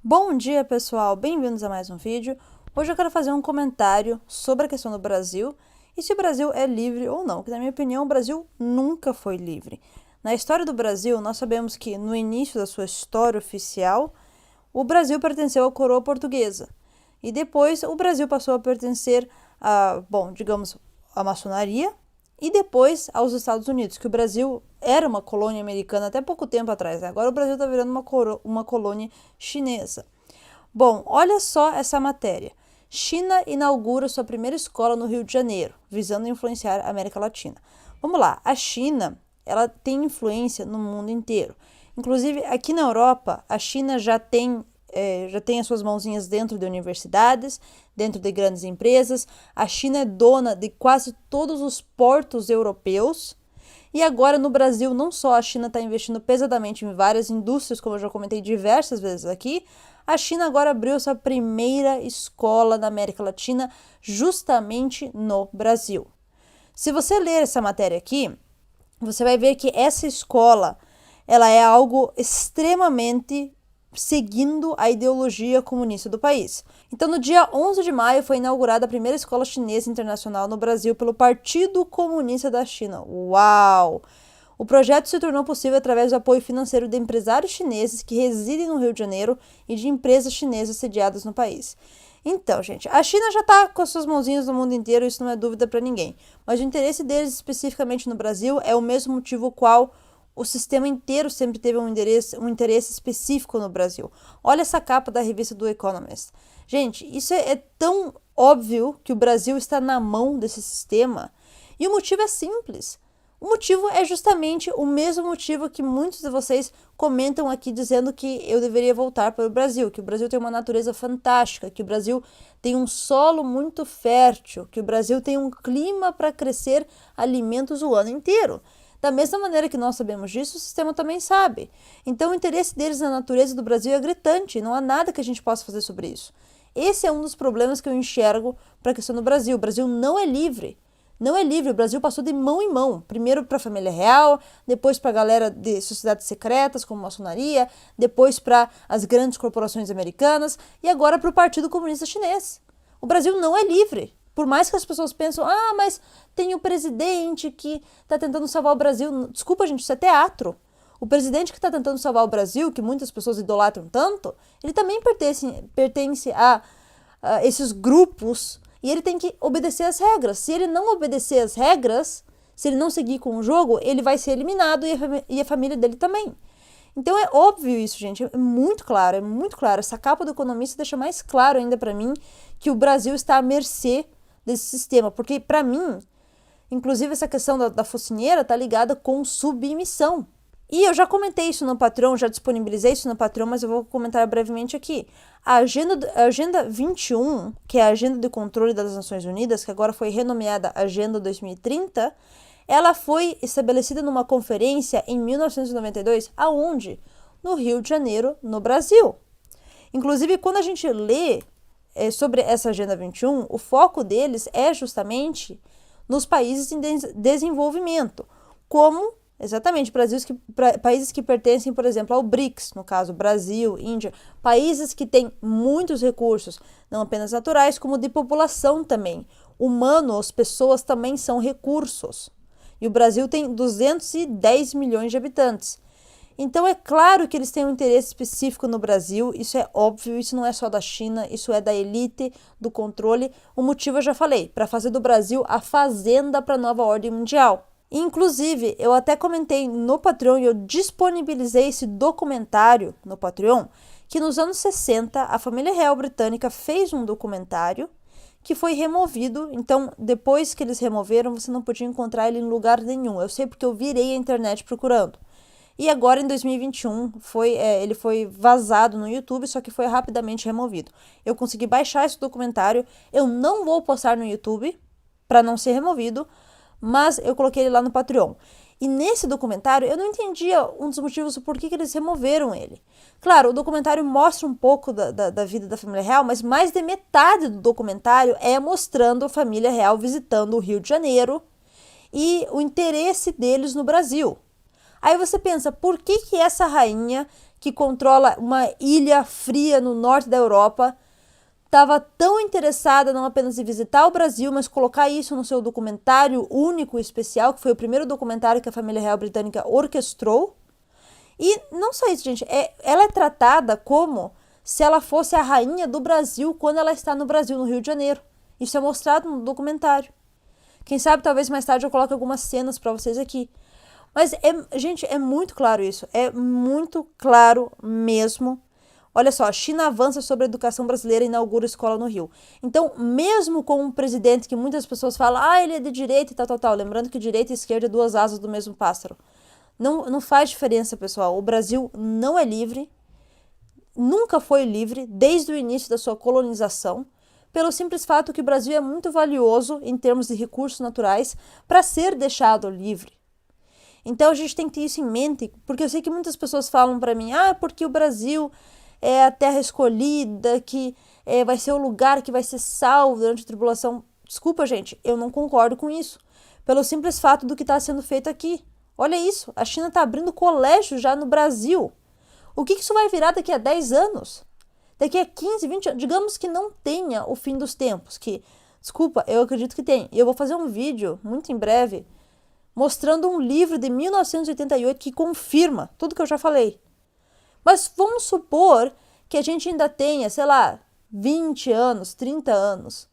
Bom dia, pessoal! Bem-vindos a mais um vídeo. Hoje eu quero fazer um comentário sobre a questão do Brasil e se o Brasil é livre ou não, que na minha opinião o Brasil nunca foi livre. Na história do Brasil, nós sabemos que no início da sua história oficial, o Brasil pertenceu à coroa portuguesa e depois o Brasil passou a pertencer digamos, à maçonaria e depois aos Estados Unidos, que o Brasil era uma colônia americana até pouco tempo atrás, né? Agora o Brasil está virando uma colônia chinesa. Bom, olha só essa matéria. China inaugura sua primeira escola no Rio de Janeiro, visando influenciar a América Latina. Vamos lá, a China, ela tem influência no mundo inteiro. Inclusive, aqui na Europa, a China já tem as suas mãozinhas dentro de universidades, dentro de grandes empresas. A China é dona de quase todos os portos europeus. E agora no Brasil, não só a China está investindo pesadamente em várias indústrias, como eu já comentei diversas vezes aqui, a China agora abriu sua primeira escola na América Latina, justamente no Brasil. Se você ler essa matéria aqui, você vai ver que essa escola ela é algo extremamente seguindo a ideologia comunista do país. Então, no dia 11 de maio, foi inaugurada a primeira escola chinesa internacional no Brasil pelo Partido Comunista da China. Uau! O projeto se tornou possível através do apoio financeiro de empresários chineses que residem no Rio de Janeiro e de empresas chinesas sediadas no país. Então, gente, a China já está com as suas mãozinhas no mundo inteiro, isso não é dúvida para ninguém. Mas o interesse deles especificamente no Brasil é o mesmo motivo qual o sistema inteiro sempre teve um interesse específico no Brasil. Olha essa capa da revista do Economist. Gente, isso é tão óbvio que o Brasil está na mão desse sistema. E o motivo é simples. O motivo é justamente o mesmo motivo que muitos de vocês comentam aqui dizendo que eu deveria voltar para o Brasil, que o Brasil tem uma natureza fantástica, que o Brasil tem um solo muito fértil, que o Brasil tem um clima para crescer alimentos o ano inteiro. Da mesma maneira que nós sabemos disso, o sistema também sabe. Então, o interesse deles na natureza do Brasil é gritante, não há nada que a gente possa fazer sobre isso. Esse é um dos problemas que eu enxergo para a questão do Brasil. O Brasil não é livre. Não é livre, o Brasil passou de mão em mão. Primeiro para a família real, depois para a galera de sociedades secretas, como maçonaria, depois para as grandes corporações americanas e agora para o Partido Comunista Chinês. O Brasil não é livre. Por mais que as pessoas pensam, mas tem o presidente que está tentando salvar o Brasil. Desculpa, gente, isso é teatro. O presidente que está tentando salvar o Brasil, que muitas pessoas idolatram tanto, ele também pertence a esses grupos e ele tem que obedecer às regras. Se ele não obedecer às regras, se ele não seguir com o jogo, ele vai ser eliminado e a família dele também. Então é óbvio isso, gente, é muito claro, é muito claro. Essa capa do Economista deixa mais claro ainda para mim que o Brasil está à mercê desse sistema, porque para mim, inclusive essa questão da focinheira está ligada com submissão. E eu já comentei isso no Patreon, já disponibilizei isso no Patreon, mas eu vou comentar brevemente aqui. A Agenda 21, que é a Agenda de Controle das Nações Unidas, que agora foi renomeada Agenda 2030, ela foi estabelecida numa conferência em 1992, aonde? No Rio de Janeiro, no Brasil. Inclusive, quando a gente lê sobre essa Agenda 21, o foco deles é justamente nos países em desenvolvimento, como exatamente países que pertencem, por exemplo, ao BRICS, no caso Brasil, Índia, países que têm muitos recursos, não apenas naturais, como de população também. Humanos, pessoas também são recursos. E o Brasil tem 210 milhões de habitantes. Então é claro que eles têm um interesse específico no Brasil, isso é óbvio, isso não é só da China, isso é da elite, do controle. O motivo eu já falei, para fazer do Brasil a fazenda para a nova ordem mundial. Inclusive, eu até comentei no Patreon e eu disponibilizei esse documentário no Patreon, que nos anos 60 a família real britânica fez um documentário que foi removido. Então, depois que eles removeram, você não podia encontrar ele em lugar nenhum. Eu sei porque eu virei a internet procurando. E agora, em 2021, ele foi vazado no YouTube, só que foi rapidamente removido. Eu consegui baixar esse documentário. Eu não vou postar no YouTube, para não ser removido, mas eu coloquei ele lá no Patreon. E nesse documentário, eu não entendia um dos motivos por que eles removeram ele. Claro, o documentário mostra um pouco da vida da família real, mas mais de metade do documentário é mostrando a família real visitando o Rio de Janeiro e o interesse deles no Brasil. Aí você pensa, por que essa rainha que controla uma ilha fria no norte da Europa, estava tão interessada não apenas em visitar o Brasil, mas colocar isso no seu documentário único e especial, que foi o primeiro documentário que a família real britânica orquestrou. E não só isso, gente, ela é tratada como se ela fosse a rainha do Brasil quando ela está no Brasil, no Rio de Janeiro. Isso é mostrado no documentário. Quem sabe, talvez mais tarde eu coloque algumas cenas para vocês aqui. Mas, gente, é muito claro isso. É muito claro mesmo. Olha só, a China avança sobre a educação brasileira e inaugura escola no Rio. Então, mesmo com um presidente que muitas pessoas falam, ele é de direita e tal. Lembrando que direita e esquerda é duas asas do mesmo pássaro. Não faz diferença, pessoal. O Brasil não é livre. Nunca foi livre desde o início da sua colonização, pelo simples fato que o Brasil é muito valioso em termos de recursos naturais para ser deixado livre. Então a gente tem que ter isso em mente, porque eu sei que muitas pessoas falam para mim, porque o Brasil é a terra escolhida, que vai ser o lugar que vai ser salvo durante a tribulação. Desculpa, gente, eu não concordo com isso, pelo simples fato do que está sendo feito aqui. Olha isso, a China está abrindo colégio já no Brasil. O que isso vai virar daqui a 10 anos? Daqui a 15, 20 anos? Digamos que não tenha o fim dos tempos, desculpa, eu acredito que tem. E eu vou fazer um vídeo, muito em breve, mostrando um livro de 1988 que confirma tudo que eu já falei. Mas vamos supor que a gente ainda tenha, sei lá, 20 anos, 30 anos.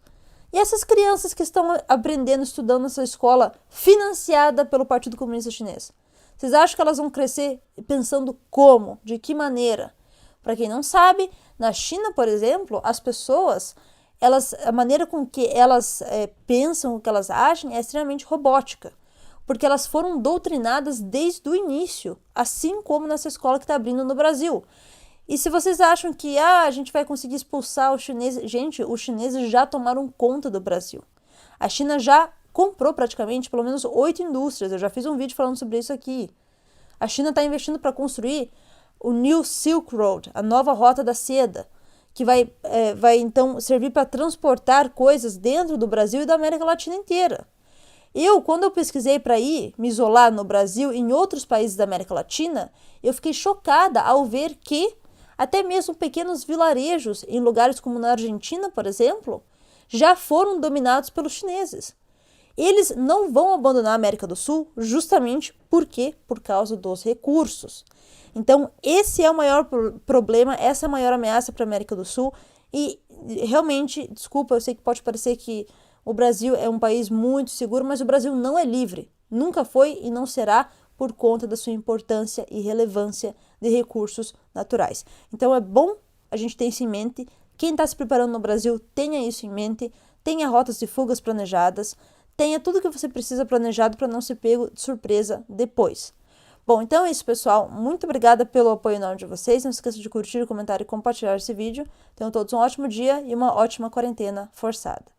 E essas crianças que estão aprendendo, estudando nessa escola financiada pelo Partido Comunista Chinês, vocês acham que elas vão crescer pensando como? De que maneira? Para quem não sabe, na China, por exemplo, as pessoas, a maneira com que elas pensam, o que elas agem é extremamente robótica. Porque elas foram doutrinadas desde o início, assim como nessa escola que está abrindo no Brasil. E se vocês acham que a gente vai conseguir expulsar os chineses... Gente, os chineses já tomaram conta do Brasil. A China já comprou praticamente pelo menos 8 indústrias. Eu já fiz um vídeo falando sobre isso aqui. A China está investindo para construir o New Silk Road, a nova rota da seda, que vai então servir para transportar coisas dentro do Brasil e da América Latina inteira. Quando eu pesquisei para ir me isolar no Brasil e em outros países da América Latina, eu fiquei chocada ao ver que até mesmo pequenos vilarejos em lugares como na Argentina, por exemplo, já foram dominados pelos chineses. Eles não vão abandonar a América do Sul justamente por causa dos recursos. Então, esse é o maior problema, essa é a maior ameaça para a América do Sul. E realmente, desculpa, eu sei que pode parecer que o Brasil é um país muito seguro, mas o Brasil não é livre. Nunca foi e não será por conta da sua importância e relevância de recursos naturais. Então, é bom a gente ter isso em mente. Quem está se preparando no Brasil, tenha isso em mente. Tenha rotas de fugas planejadas. Tenha tudo o que você precisa planejado para não ser pego de surpresa depois. Bom, então é isso, pessoal. Muito obrigada pelo apoio enorme de vocês. Não se esqueça de curtir, comentar e compartilhar esse vídeo. Tenham todos um ótimo dia e uma ótima quarentena forçada.